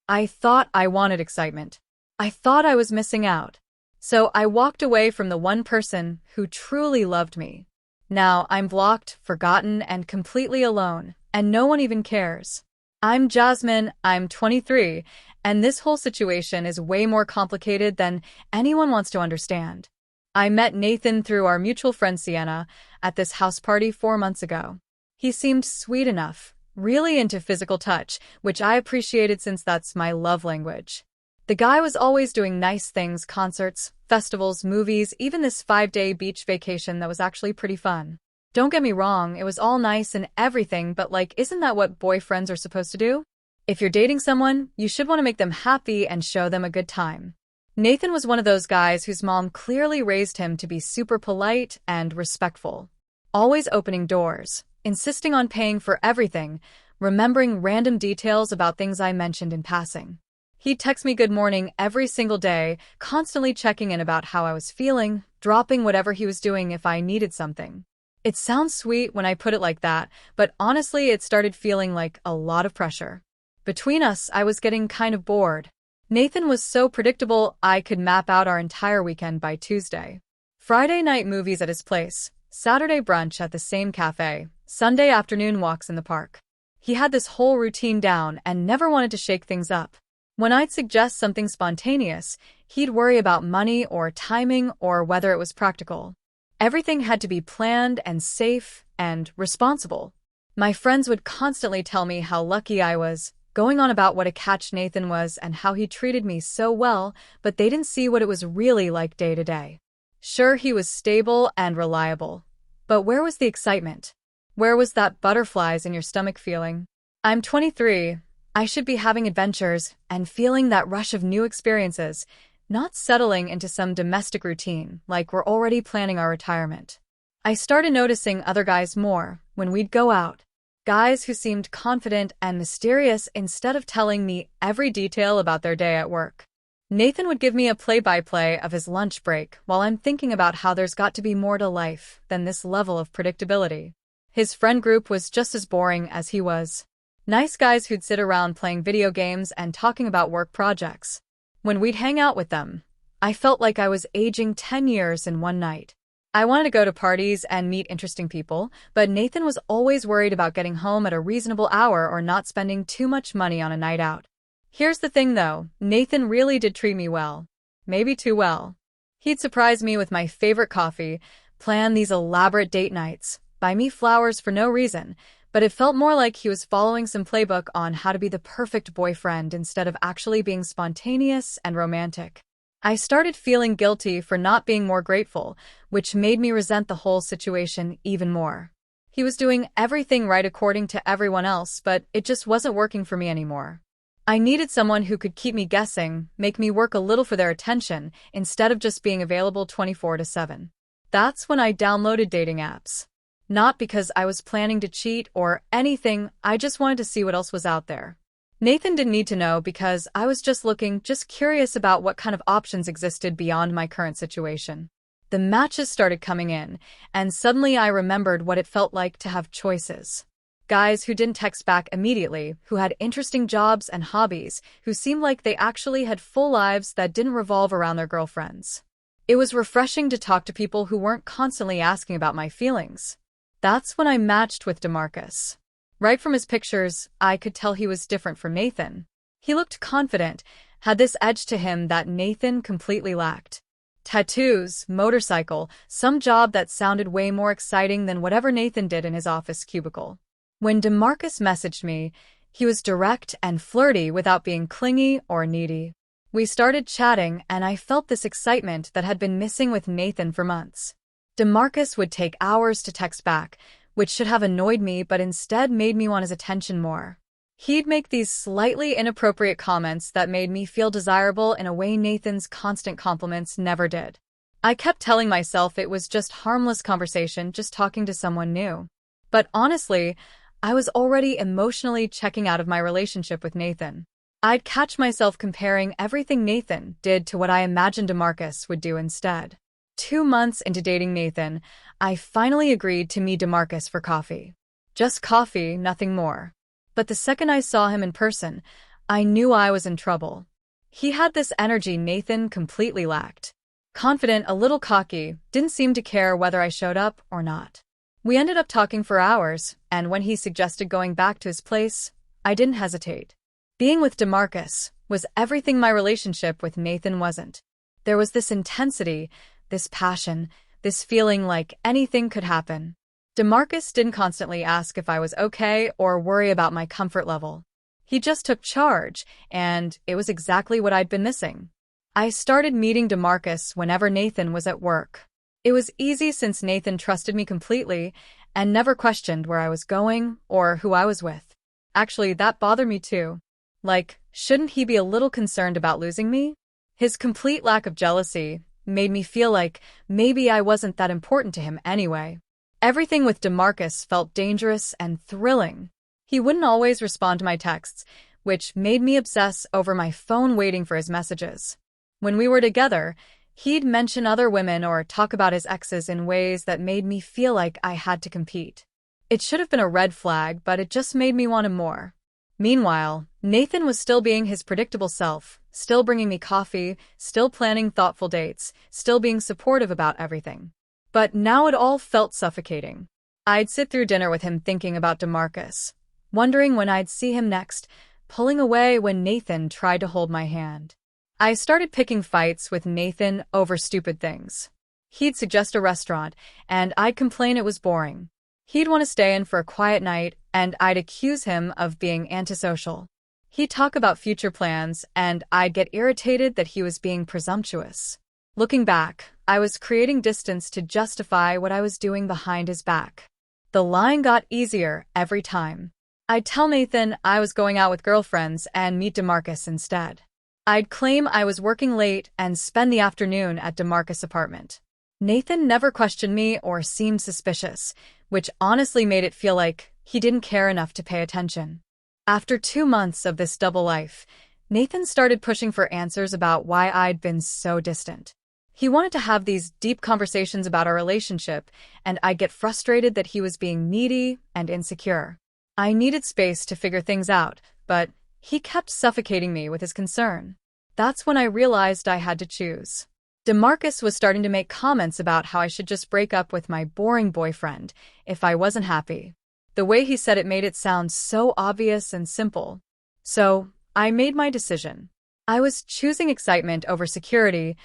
I thought I wanted excitement. I thought I was missing out. So I walked away from the one person who truly loved me. Now I'm blocked, forgotten, and completely alone, and no one even cares. I'm Jasmine, I'm 23, and this whole situation is way more complicated than anyone wants to understand. I met Nathan through our mutual friend Sienna at this house party 4 months ago. He seemed sweet enough, really into physical touch, which I appreciated since that's my love language. The guy was always doing nice things, concerts, festivals, movies, even this 5-day beach vacation that was actually pretty fun. Don't get me wrong, it was all nice and everything, but isn't that what boyfriends are supposed to do? If you're dating someone, you should want to make them happy and show them a good time. Nathan was one of those guys whose mom clearly raised him to be super polite and respectful. Always opening doors, insisting on paying for everything, remembering random details about things I mentioned in passing. He'd text me good morning every single day, constantly checking in about how I was feeling, dropping whatever he was doing if I needed something. It sounds sweet when I put it like that, but honestly it started feeling like a lot of pressure. Between us, I was getting kind of bored. Nathan was so predictable I could map out our entire weekend by Tuesday. Friday night movies at his place, Saturday brunch at the same cafe, Sunday afternoon walks in the park. He had this whole routine down and never wanted to shake things up. When I'd suggest something spontaneous, he'd worry about money or timing or whether it was practical. Everything had to be planned and safe and responsible. My friends would constantly tell me how lucky I was, going on about what a catch Nathan was and how he treated me so well, but they didn't see what it was really like day to day. Sure, he was stable and reliable. But where was the excitement? Where was that butterflies in your stomach feeling? I'm 23. I should be having adventures and feeling that rush of new experiences, not settling into some domestic routine like we're already planning our retirement. I started noticing other guys more when we'd go out. Guys who seemed confident and mysterious instead of telling me every detail about their day at work. Nathan would give me a play-by-play of his lunch break while I'm thinking about how there's got to be more to life than this level of predictability. His friend group was just as boring as he was. Nice guys who'd sit around playing video games and talking about work projects. When we'd hang out with them, I felt like I was aging 10 years in one night. I wanted to go to parties and meet interesting people, but Nathan was always worried about getting home at a reasonable hour or not spending too much money on a night out. Here's the thing though, Nathan really did treat me well. Maybe too well. He'd surprise me with my favorite coffee, plan these elaborate date nights, buy me flowers for no reason, but it felt more like he was following some playbook on how to be the perfect boyfriend instead of actually being spontaneous and romantic. I started feeling guilty for not being more grateful, which made me resent the whole situation even more. He was doing everything right according to everyone else, but it just wasn't working for me anymore. I needed someone who could keep me guessing, make me work a little for their attention, instead of just being available 24/7. That's when I downloaded dating apps. Not because I was planning to cheat or anything, I just wanted to see what else was out there. Nathan didn't need to know because I was just curious about what kind of options existed beyond my current situation. The matches started coming in, and suddenly I remembered what it felt like to have choices. Guys who didn't text back immediately, who had interesting jobs and hobbies, who seemed like they actually had full lives that didn't revolve around their girlfriends. It was refreshing to talk to people who weren't constantly asking about my feelings. That's when I matched with DeMarcus. Right from his pictures, I could tell he was different from Nathan. He looked confident, had this edge to him that Nathan completely lacked. Tattoos, motorcycle, some job that sounded way more exciting than whatever Nathan did in his office cubicle. When DeMarcus messaged me, he was direct and flirty without being clingy or needy. We started chatting and I felt this excitement that had been missing with Nathan for months. DeMarcus would take hours to text back, which should have annoyed me but instead made me want his attention more. He'd make these slightly inappropriate comments that made me feel desirable in a way Nathan's constant compliments never did. I kept telling myself it was just harmless conversation, just talking to someone new. But honestly, I was already emotionally checking out of my relationship with Nathan. I'd catch myself comparing everything Nathan did to what I imagined DeMarcus would do instead. 2 months into dating Nathan, I finally agreed to meet DeMarcus for coffee. Just coffee, nothing more. But the second I saw him in person, I knew I was in trouble. He had this energy Nathan completely lacked. Confident, a little cocky, didn't seem to care whether I showed up or not. We ended up talking for hours, and when he suggested going back to his place, I didn't hesitate. Being with DeMarcus was everything my relationship with Nathan wasn't. There was this intensity, this passion, this feeling like anything could happen. DeMarcus didn't constantly ask if I was okay or worry about my comfort level. He just took charge, and it was exactly what I'd been missing. I started meeting DeMarcus whenever Nathan was at work. It was easy since Nathan trusted me completely and never questioned where I was going or who I was with. Actually, that bothered me too. Like, shouldn't he be a little concerned about losing me? His complete lack of jealousy made me feel like maybe I wasn't that important to him anyway. Everything with DeMarcus felt dangerous and thrilling. He wouldn't always respond to my texts, which made me obsess over my phone waiting for his messages. When we were together, he'd mention other women or talk about his exes in ways that made me feel like I had to compete. It should have been a red flag, but it just made me want him more. Meanwhile, Nathan was still being his predictable self, still bringing me coffee, still planning thoughtful dates, still being supportive about everything. But now it all felt suffocating. I'd sit through dinner with him thinking about DeMarcus, wondering when I'd see him next, pulling away when Nathan tried to hold my hand. I started picking fights with Nathan over stupid things. He'd suggest a restaurant, and I'd complain it was boring. He'd want to stay in for a quiet night, and I'd accuse him of being antisocial. He'd talk about future plans, and I'd get irritated that he was being presumptuous. Looking back, I was creating distance to justify what I was doing behind his back. The lying got easier every time. I'd tell Nathan I was going out with girlfriends and meet DeMarcus instead. I'd claim I was working late and spend the afternoon at DeMarcus' apartment. Nathan never questioned me or seemed suspicious, which honestly made it feel like he didn't care enough to pay attention. After 2 months of this double life, Nathan started pushing for answers about why I'd been so distant. He wanted to have these deep conversations about our relationship, and I'd get frustrated that he was being needy and insecure. I needed space to figure things out, but he kept suffocating me with his concern. That's when I realized I had to choose. DeMarcus was starting to make comments about how I should just break up with my boring boyfriend if I wasn't happy. The way he said it made it sound so obvious and simple. So, I made my decision. I was choosing excitement over security,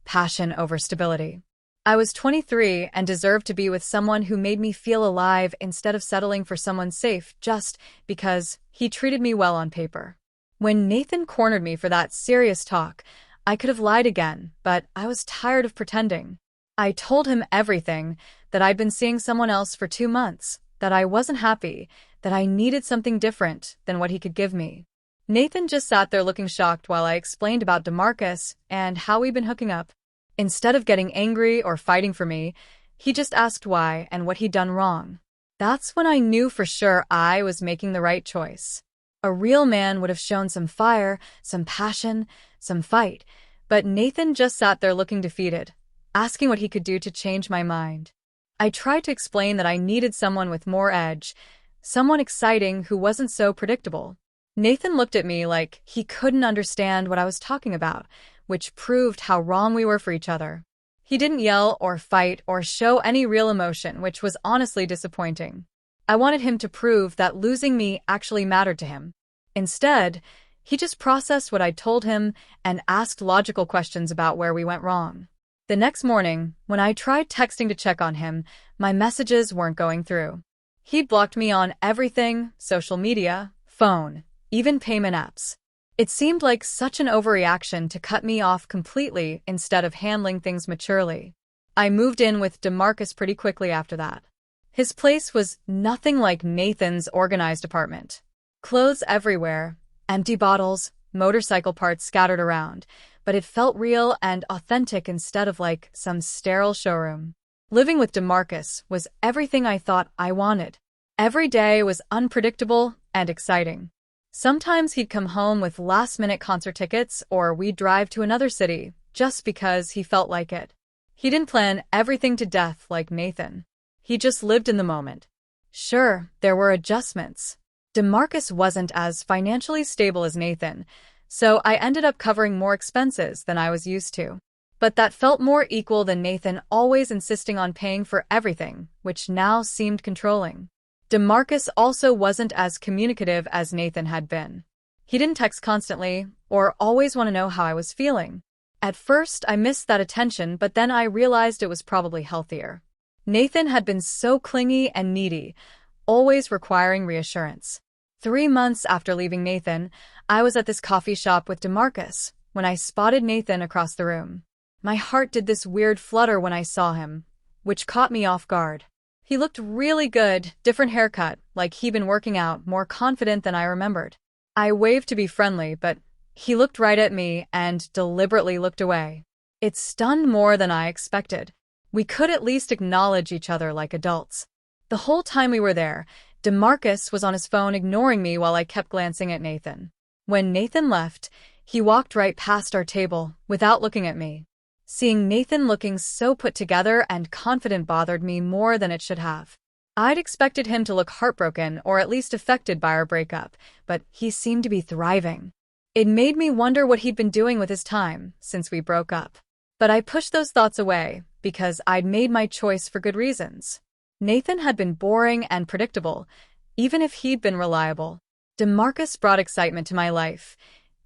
passion over stability. I was 23 and deserved to be with someone who made me feel alive instead of settling for someone safe just because he treated me well on paper. When Nathan cornered me for that serious talk, I could have lied again, but I was tired of pretending. I told him everything, that I'd been seeing someone else for 2 months, that I wasn't happy, that I needed something different than what he could give me. Nathan just sat there looking shocked while I explained about DeMarcus and how we'd been hooking up. Instead of getting angry or fighting for me, he just asked why and what he'd done wrong. That's when I knew for sure I was making the right choice. A real man would have shown some fire, some passion, some fight, but Nathan just sat there looking defeated, asking what he could do to change my mind. I tried to explain that I needed someone with more edge, someone exciting who wasn't so predictable. Nathan looked at me like he couldn't understand what I was talking about, which proved how wrong we were for each other. He didn't yell or fight or show any real emotion, which was honestly disappointing. I wanted him to prove that losing me actually mattered to him. Instead, he just processed what I'd told him and asked logical questions about where we went wrong. The next morning, when I tried texting to check on him, my messages weren't going through. He'd blocked me on everything: social media, phone, even payment apps. It seemed like such an overreaction to cut me off completely instead of handling things maturely. I moved in with DeMarcus pretty quickly after that. His place was nothing like Nathan's organized apartment. Clothes everywhere, empty bottles, motorcycle parts scattered around, but it felt real and authentic instead of like some sterile showroom. Living with DeMarcus was everything I thought I wanted. Every day was unpredictable and exciting. Sometimes he'd come home with last-minute concert tickets, or we'd drive to another city, just because he felt like it. He didn't plan everything to death like Nathan. He just lived in the moment. Sure, there were adjustments. DeMarcus wasn't as financially stable as Nathan, so I ended up covering more expenses than I was used to. But that felt more equal than Nathan always insisting on paying for everything, which now seemed controlling. DeMarcus also wasn't as communicative as Nathan had been. He didn't text constantly, or always want to know how I was feeling. At first, I missed that attention, but then I realized it was probably healthier. Nathan had been so clingy and needy, always requiring reassurance. 3 months after leaving Nathan, I was at this coffee shop with DeMarcus when I spotted Nathan across the room. My heart did this weird flutter when I saw him, which caught me off guard. He looked really good, different haircut, like he'd been working out, more confident than I remembered. I waved to be friendly, but he looked right at me and deliberately looked away. It stunned more than I expected. We could at least acknowledge each other like adults. The whole time we were there, DeMarcus was on his phone ignoring me while I kept glancing at Nathan. When Nathan left, he walked right past our table without looking at me. Seeing Nathan looking so put together and confident bothered me more than it should have. I'd expected him to look heartbroken or at least affected by our breakup, but he seemed to be thriving. It made me wonder what he'd been doing with his time since we broke up. But I pushed those thoughts away because I'd made my choice for good reasons. Nathan had been boring and predictable, even if he'd been reliable. DeMarcus brought excitement to my life,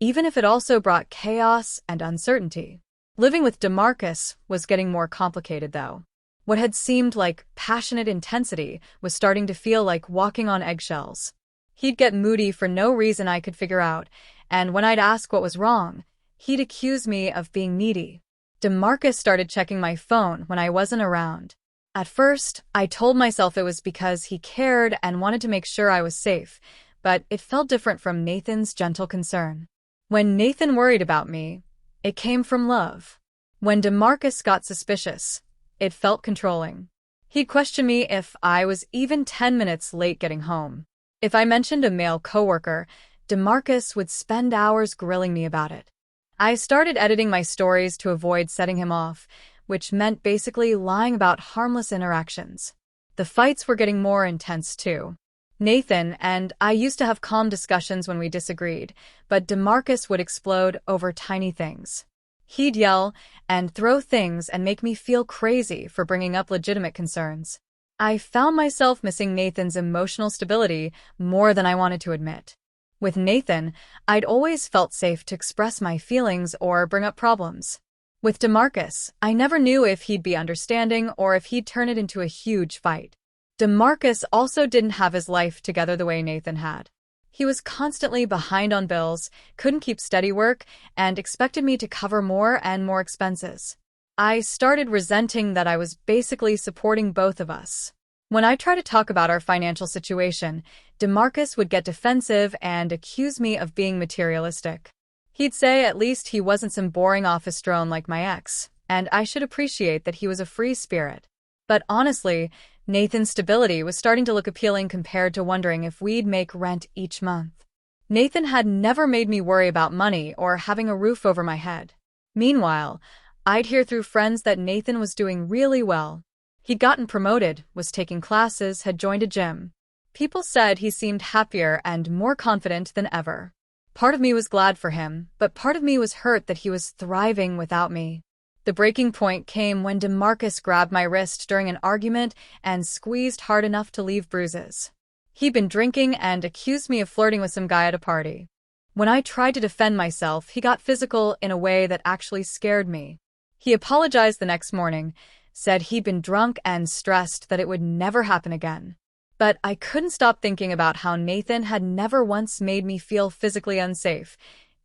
even if it also brought chaos and uncertainty. Living with DeMarcus was getting more complicated, though. What had seemed like passionate intensity was starting to feel like walking on eggshells. He'd get moody for no reason I could figure out, and when I'd ask what was wrong, he'd accuse me of being needy. DeMarcus started checking my phone when I wasn't around. At first, I told myself it was because he cared and wanted to make sure I was safe, but it felt different from Nathan's gentle concern. When Nathan worried about me, it came from love. When DeMarcus got suspicious, it felt controlling. He'd question me if I was even 10 minutes late getting home. If I mentioned a male coworker, DeMarcus would spend hours grilling me about it. I started editing my stories to avoid setting him off, which meant basically lying about harmless interactions. The fights were getting more intense too. Nathan and I used to have calm discussions when we disagreed, but DeMarcus would explode over tiny things. He'd yell and throw things and make me feel crazy for bringing up legitimate concerns. I found myself missing Nathan's emotional stability more than I wanted to admit. With Nathan, I'd always felt safe to express my feelings or bring up problems. With DeMarcus, I never knew if he'd be understanding or if he'd turn it into a huge fight. DeMarcus also didn't have his life together the way Nathan had. He was constantly behind on bills, couldn't keep steady work, and expected me to cover more and more expenses. I started resenting that I was basically supporting both of us. When I tried to talk about our financial situation, DeMarcus would get defensive and accuse me of being materialistic. He'd say at least he wasn't some boring office drone like my ex, and I should appreciate that he was a free spirit. But honestly, Nathan's stability was starting to look appealing compared to wondering if we'd make rent each month. Nathan had never made me worry about money or having a roof over my head. Meanwhile, I'd hear through friends that Nathan was doing really well. He'd gotten promoted, was taking classes, had joined a gym. People said he seemed happier and more confident than ever. Part of me was glad for him, but part of me was hurt that he was thriving without me. The breaking point came when DeMarcus grabbed my wrist during an argument and squeezed hard enough to leave bruises. He'd been drinking and accused me of flirting with some guy at a party. When I tried to defend myself, he got physical in a way that actually scared me. He apologized the next morning, said he'd been drunk and stressed that it would never happen again. But I couldn't stop thinking about how Nathan had never once made me feel physically unsafe,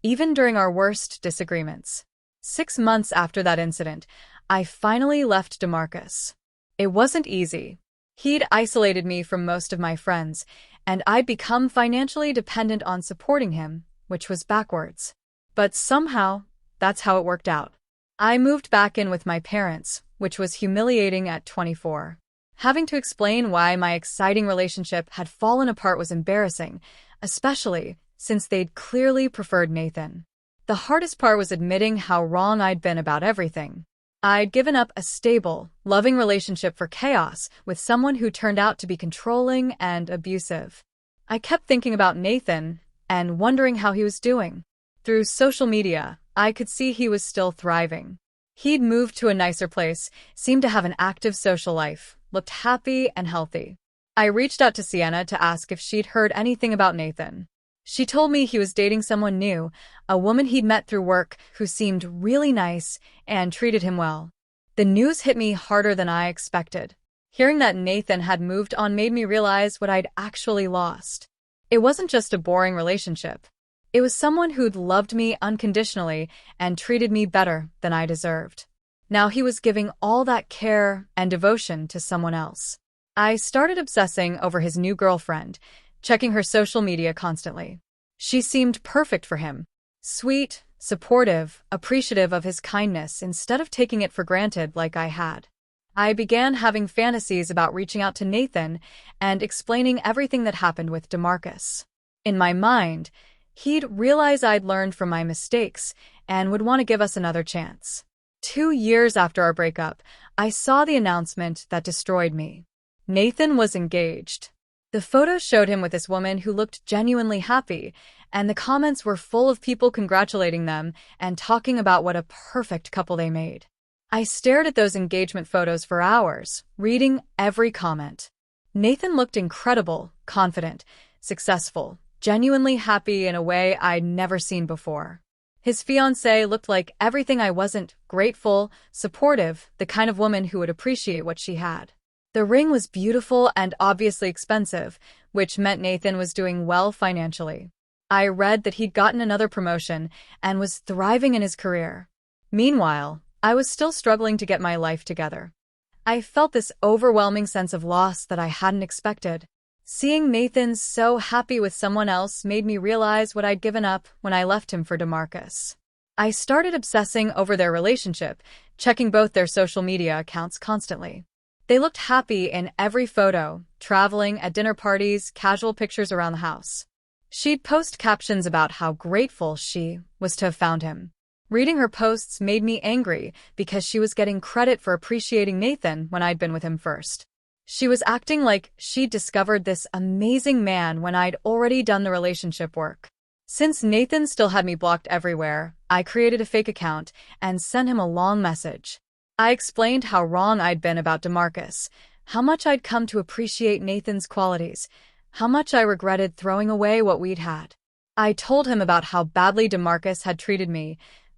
even during our worst disagreements. 6 months after that incident, I finally left DeMarcus. It wasn't easy. He'd isolated me from most of my friends, and I'd become financially dependent on supporting him, which was backwards. But somehow, that's how it worked out. I moved back in with my parents, which was humiliating at 24. Having to explain why my exciting relationship had fallen apart was embarrassing, especially since they'd clearly preferred Nathan. The hardest part was admitting how wrong I'd been about everything. I'd given up a stable, loving relationship for chaos with someone who turned out to be controlling and abusive. I kept thinking about Nathan and wondering how he was doing. Through social media, I could see he was still thriving. He'd moved to a nicer place, seemed to have an active social life, looked happy and healthy. I reached out to Sienna to ask if she'd heard anything about Nathan. She told me he was dating someone new, a woman he'd met through work who seemed really nice and treated him well. The news hit me harder than I expected. Hearing that Nathan had moved on made me realize what I'd actually lost. It wasn't just a boring relationship. It was someone who'd loved me unconditionally and treated me better than I deserved. Now he was giving all that care and devotion to someone else. I started obsessing over his new girlfriend, checking her social media constantly. She seemed perfect for him. Sweet, supportive, appreciative of his kindness instead of taking it for granted like I had. I began having fantasies about reaching out to Nathan and explaining everything that happened with DeMarcus. In my mind, he'd realize I'd learned from my mistakes and would want to give us another chance. 2 years after our breakup, I saw the announcement that destroyed me. Nathan was engaged. The photos showed him with this woman who looked genuinely happy, and the comments were full of people congratulating them and talking about what a perfect couple they made. I stared at those engagement photos for hours, reading every comment. Nathan looked incredible, confident, successful, genuinely happy in a way I'd never seen before. His fiancée looked like everything I wasn't: grateful, supportive, the kind of woman who would appreciate what she had. The ring was beautiful and obviously expensive, which meant Nathan was doing well financially. I read that he'd gotten another promotion and was thriving in his career. Meanwhile, I was still struggling to get my life together. I felt this overwhelming sense of loss that I hadn't expected. Seeing Nathan so happy with someone else made me realize what I'd given up when I left him for DeMarcus. I started obsessing over their relationship, checking both their social media accounts constantly. They looked happy in every photo, traveling, at dinner parties, casual pictures around the house. She'd post captions about how grateful she was to have found him. Reading her posts made me angry because she was getting credit for appreciating Nathan when I'd been with him first. She was acting like she'd discovered this amazing man when I'd already done the relationship work. Since Nathan still had me blocked everywhere, I created a fake account and sent him a long message. I explained how wrong I'd been about DeMarcus, how much I'd come to appreciate Nathan's qualities, how much I regretted throwing away what we'd had. I told him about how badly DeMarcus had treated me,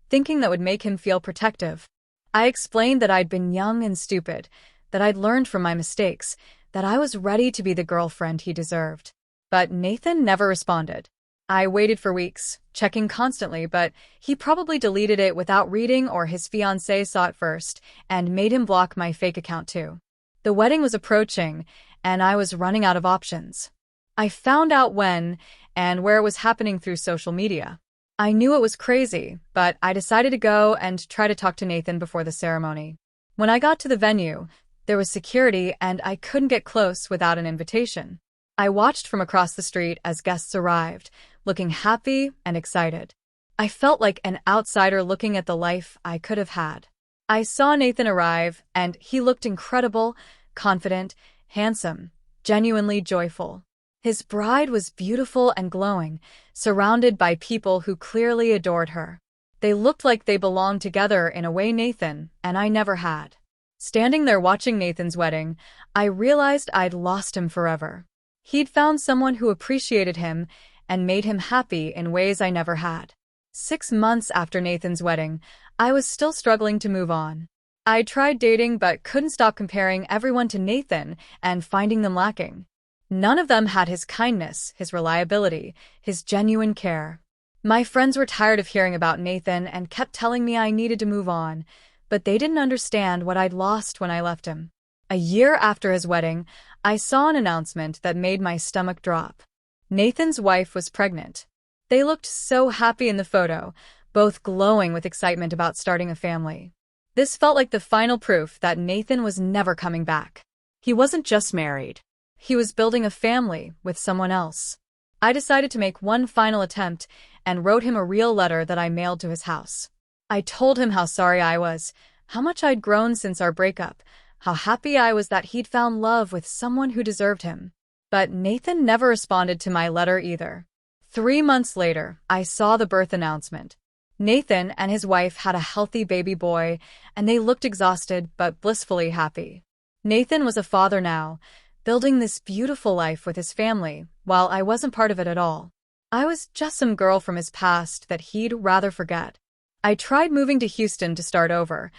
thinking that would make him feel protective. I explained that I'd been young and stupid, that I'd learned from my mistakes, that I was ready to be the girlfriend he deserved. But Nathan never responded. I waited for weeks, checking constantly, but he probably deleted it without reading, or his fiancée saw it first and made him block my fake account too. The wedding was approaching, and I was running out of options. I found out when and where it was happening through social media. I knew it was crazy, but I decided to go and try to talk to Nathan before the ceremony. When I got to the venue, there was security and I couldn't get close without an invitation. I watched from across the street as guests arrived, looking happy and excited. I felt like an outsider looking at the life I could have had. I saw Nathan arrive, and he looked incredible, confident, handsome, genuinely joyful. His bride was beautiful and glowing, surrounded by people who clearly adored her. They looked like they belonged together in a way Nathan and I never had. Standing there watching Nathan's wedding, I realized I'd lost him forever. He'd found someone who appreciated him and made him happy in ways I never had. 6 months after Nathan's wedding, I was still struggling to move on. I tried dating but couldn't stop comparing everyone to Nathan and finding them lacking. None of them had his kindness, his reliability, his genuine care. My friends were tired of hearing about Nathan and kept telling me I needed to move on, but they didn't understand what I'd lost when I left him. A year after his wedding, I saw an announcement that made my stomach drop. Nathan's wife was pregnant. They looked so happy in the photo, both glowing with excitement about starting a family. This felt like the final proof that Nathan was never coming back. He wasn't just married. He was building a family with someone else. I decided to make one final attempt and wrote him a real letter that I mailed to his house. I told him how sorry I was, how much I'd grown since our breakup, how happy I was that he'd found love with someone who deserved him. But Nathan never responded to my letter either. 3 months later, I saw the birth announcement. Nathan and his wife had a healthy baby boy, and they looked exhausted but blissfully happy. Nathan was a father now, building this beautiful life with his family, while I wasn't part of it at all. I was just some girl from his past that he'd rather forget. I tried moving to Houston to start over,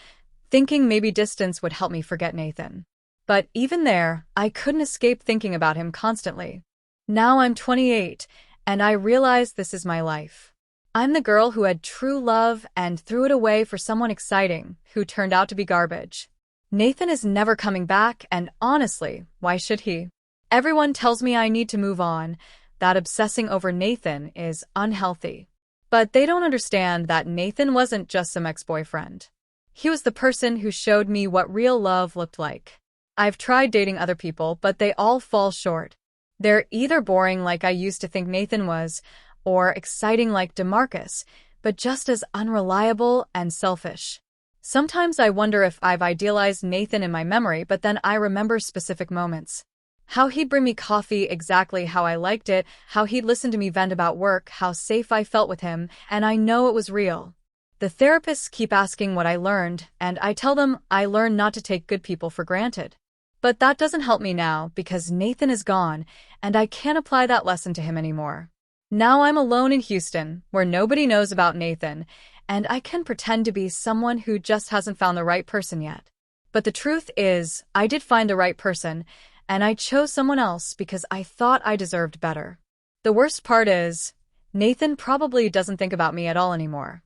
thinking maybe distance would help me forget Nathan. But even there, I couldn't escape thinking about him constantly. Now I'm 28, and I realize this is my life. I'm the girl who had true love and threw it away for someone exciting, who turned out to be garbage. Nathan is never coming back, and honestly, why should he? Everyone tells me I need to move on, that obsessing over Nathan is unhealthy. But they don't understand that Nathan wasn't just some ex-boyfriend. He was the person who showed me what real love looked like. I've tried dating other people, but they all fall short. They're either boring like I used to think Nathan was, or exciting like DeMarcus, but just as unreliable and selfish. Sometimes I wonder if I've idealized Nathan in my memory, but then I remember specific moments. How he'd bring me coffee exactly how I liked it, how he'd listen to me vent about work, how safe I felt with him, and I know it was real. The therapists keep asking what I learned, and I tell them I learned not to take good people for granted. But that doesn't help me now because Nathan is gone, and I can't apply that lesson to him anymore. Now I'm alone in Houston, where nobody knows about Nathan, and I can pretend to be someone who just hasn't found the right person yet. But the truth is, I did find the right person, and I chose someone else because I thought I deserved better. The worst part is, Nathan probably doesn't think about me at all anymore.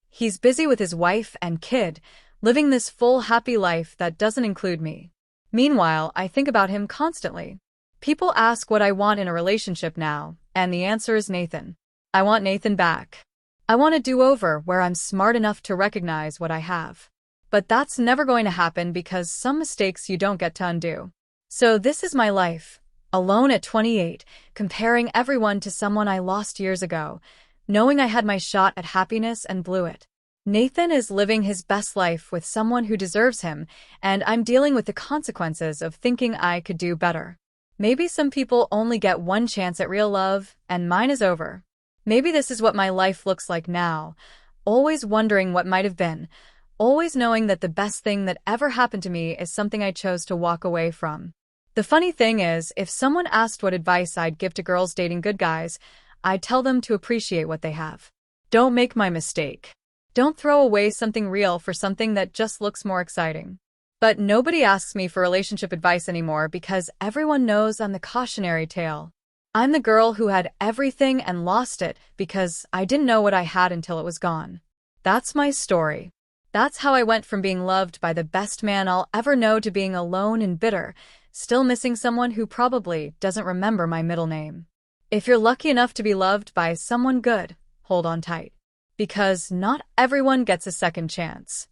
He's busy with his wife and kid, living this full, happy life that doesn't include me. Meanwhile, I think about him constantly. People ask what I want in a relationship now, and the answer is Nathan. I want Nathan back. I want a do-over where I'm smart enough to recognize what I have. But that's never going to happen because some mistakes you don't get to undo. So this is my life, alone at 28, comparing everyone to someone I lost years ago, knowing I had my shot at happiness and blew it. Nathan is living his best life with someone who deserves him, and I'm dealing with the consequences of thinking I could do better. Maybe some people only get one chance at real love, and mine is over. Maybe this is what my life looks like now, always wondering what might have been, always knowing that the best thing that ever happened to me is something I chose to walk away from. The funny thing is, if someone asked what advice I'd give to girls dating good guys, I'd tell them to appreciate what they have. Don't make my mistake. Don't throw away something real for something that just looks more exciting. But nobody asks me for relationship advice anymore because everyone knows I'm the cautionary tale. I'm the girl who had everything and lost it because I didn't know what I had until it was gone. That's my story. That's how I went from being loved by the best man I'll ever know to being alone and bitter, still missing someone who probably doesn't remember my middle name. If you're lucky enough to be loved by someone good, hold on tight. Because not everyone gets a second chance.